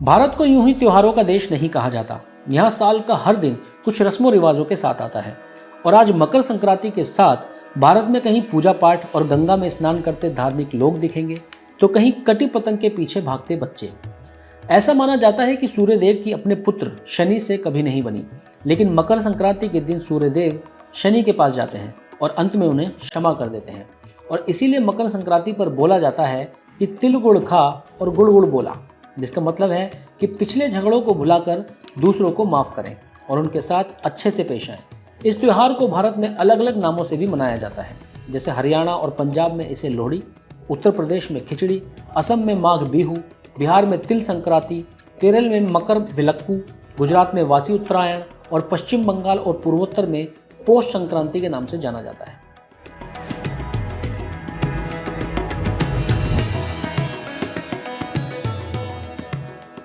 भारत को यूं ही त्योहारों का देश नहीं कहा जाता। यहाँ साल का हर दिन कुछ रस्मों रिवाजों के साथ आता है और आज मकर संक्रांति के साथ भारत में कहीं पूजा पाठ और गंगा में स्नान करते धार्मिक लोग दिखेंगे तो कहीं कटी पतंग के पीछे भागते बच्चे। ऐसा माना जाता है कि सूर्यदेव की अपने पुत्र शनि से कभी नहीं बनी, लेकिन मकर संक्रांति के दिन सूर्यदेव शनि के पास जाते हैं और अंत में उन्हें क्षमा कर देते हैं। और इसीलिए मकर संक्रांति पर बोला जाता है कि तिल गुड़ खा और गुड़ गुड़ बोला, जिसका मतलब है कि पिछले झगड़ों को भुलाकर दूसरों को माफ करें और उनके साथ अच्छे से पेश आएं। इस त्योहार को भारत में अलग अलग नामों से भी मनाया जाता है, जैसे हरियाणा और पंजाब में इसे लोहड़ी, उत्तर प्रदेश में खिचड़ी, असम में माघ बिहू, बिहार में तिल संक्रांति, केरल में मकर विलक्कू, गुजरात में वासी उत्तरायण और पश्चिम बंगाल और पूर्वोत्तर में पौष संक्रांति के नाम से जाना जाता है।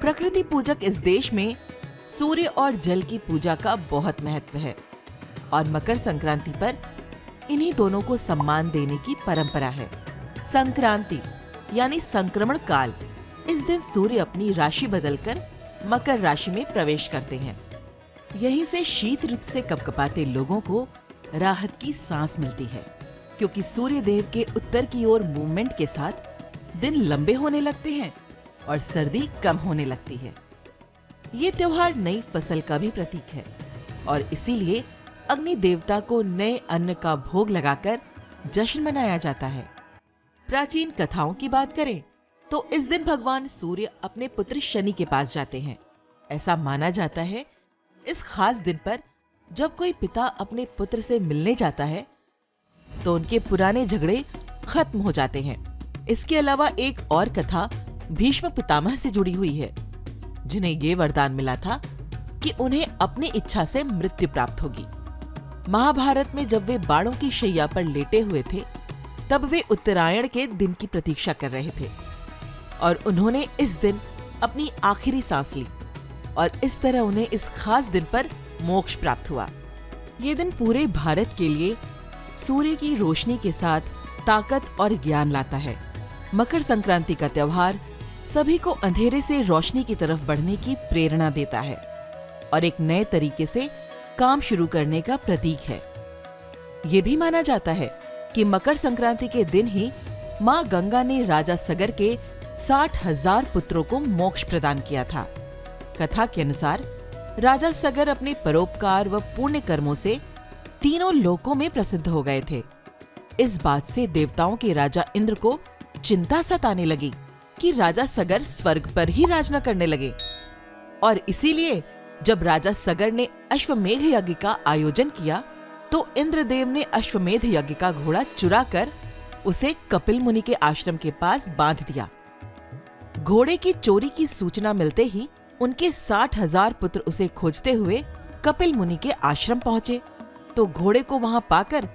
प्रकृति पूजक इस देश में सूर्य और जल की पूजा का बहुत महत्व है और मकर संक्रांति पर इन्हीं दोनों को सम्मान देने की परंपरा है। संक्रांति यानी संक्रमण काल, इस दिन सूर्य अपनी राशि बदलकर मकर राशि में प्रवेश करते हैं। यहीं से शीत ऋतु से कपकपाते लोगों को राहत की सांस मिलती है, क्योंकि सूर्य देव के उत्तर की ओर मूवमेंट के साथ दिन लंबे होने लगते हैं और सर्दी कम होने लगती है। ये त्योहार नई फसल का भी प्रतीक है और इसीलिए अग्नि देवता को नए अन्न का भोग लगाकर जश्न मनाया जाता है। प्राचीन कथाओं की बात करें तो इस दिन भगवान सूर्य अपने पुत्र शनि के पास जाते हैं। ऐसा माना जाता है इस खास दिन पर जब कोई पिता अपने पुत्र से मिलने जाता है तो उनके पुराने झगड़े खत्म हो जाते हैं। इसके अलावा एक और कथा भीष्म पितामह से जुड़ी हुई है, जिन्हें ये वरदान मिला था कि उन्हें अपनी इच्छा से मृत्यु प्राप्त होगी। महाभारत में जब वे बाणों की शैया पर लेटे हुए थे तब वे उत्तरायण के दिन की प्रतीक्षा कर रहे थे और उन्होंने इस दिन अपनी आखिरी सांस ली और इस तरह उन्हें इस खास दिन पर मोक्ष प्राप्त हुआ। ये दिन पूरे भारत के लिए सूर्य की रोशनी के साथ ताकत और ज्ञान लाता है। मकर संक्रांति का त्योहार सभी को अंधेरे से रोशनी की तरफ बढ़ने की प्रेरणा देता है और एक नए तरीके से काम शुरू करने का प्रतीक है। ये भी माना जाता है कि मकर संक्रांति के दिन ही मां गंगा ने राजा सगर के 60,000 पुत्रों को मोक्ष प्रदान किया था। कथा के अनुसार राजा सगर अपने परोपकार व पुण्य कर्मों से तीनों लोकों में प्रसिद्ध हो गए थे। इस बात से देवताओं के राजा इंद्र को चिंता सताने लगी कि राजा सगर स्वर्ग पर ही राज न करने लगे और इसीलिए जब राजा सगर ने अश्वमेध यज्ञ का आयोजन किया तो इंद्रदेव ने अश्वमेध यज्ञ का घोड़ा चुराकर उसे कपिल मुनि के आश्रम के पास बांध दिया। घोड़े की चोरी की सूचना मिलते ही उनके 60,000 पुत्र उसे खोजते हुए कपिल मुनि के आश्रम पहुंचे तो घोड़े को वहां पाकर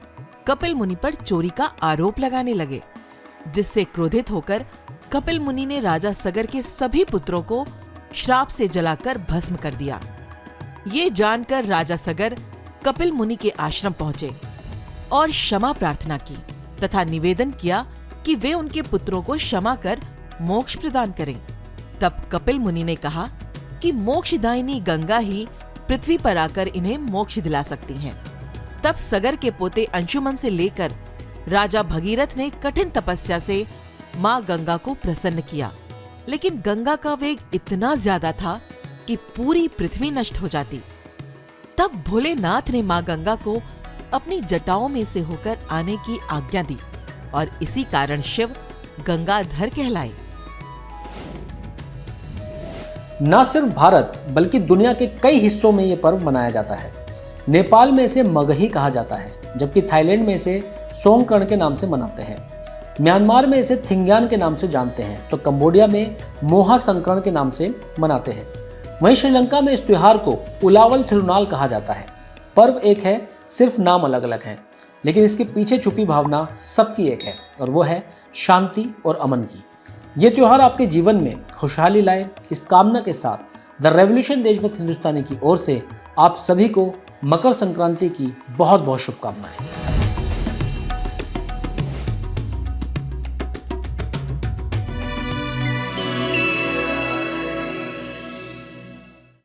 कपिल मुनि पर चोरी का आरोप लगाने लगे, जिससे क्रोधित होकर कपिल मुनि ने राजा सगर के सभी पुत्रों को श्राप से जलाकर भस्म कर दिया। ये जानकर राजा सगर कपिल मुनि के आश्रम पहुंचे और क्षमा प्रार्थना की तथा निवेदन किया कि वे उनके पुत्रों को क्षमा कर मोक्ष प्रदान करें। तब कपिल मुनि ने कहा कि मोक्षदायिनी गंगा ही पृथ्वी पर आकर इन्हें मोक्ष दिला सकती हैं। तब सगर के पोते अंशुमन से लेकर राजा भगीरथ ने कठिन तपस्या से मां गंगा को प्रसन्न किया, लेकिन गंगा का वेग इतना ज्यादा था कि पूरी पृथ्वी नष्ट हो जाती। तब भोलेनाथ ने मां गंगा को अपनी जटाओं में से होकर आने की आज्ञा दी और इसी कारण शिव गंगाधर कहलाए। न सिर्फ भारत बल्कि दुनिया के कई हिस्सों में ये पर्व मनाया जाता है। नेपाल में इसे मगही कहा जाता है, जबकि थाईलैंड में इसे सोंगकर्ण के नाम से मनाते हैं। म्यांमार में इसे थिंग्यान के नाम से जानते हैं तो कंबोडिया में मोहा संक्रांति के नाम से मनाते हैं। वहीं श्रीलंका में इस त्योहार को उलावल थिरुनाल कहा जाता है। पर्व एक है, सिर्फ नाम अलग अलग हैं, लेकिन इसके पीछे छुपी भावना सबकी एक है और वो है शांति और अमन की। ये त्योहार आपके जीवन में खुशहाली लाए, इस कामना के साथ द रेवोल्यूशन देशभक्त हिंदुस्तानी की ओर से आप सभी को मकर संक्रांति की बहुत बहुत शुभकामनाएं।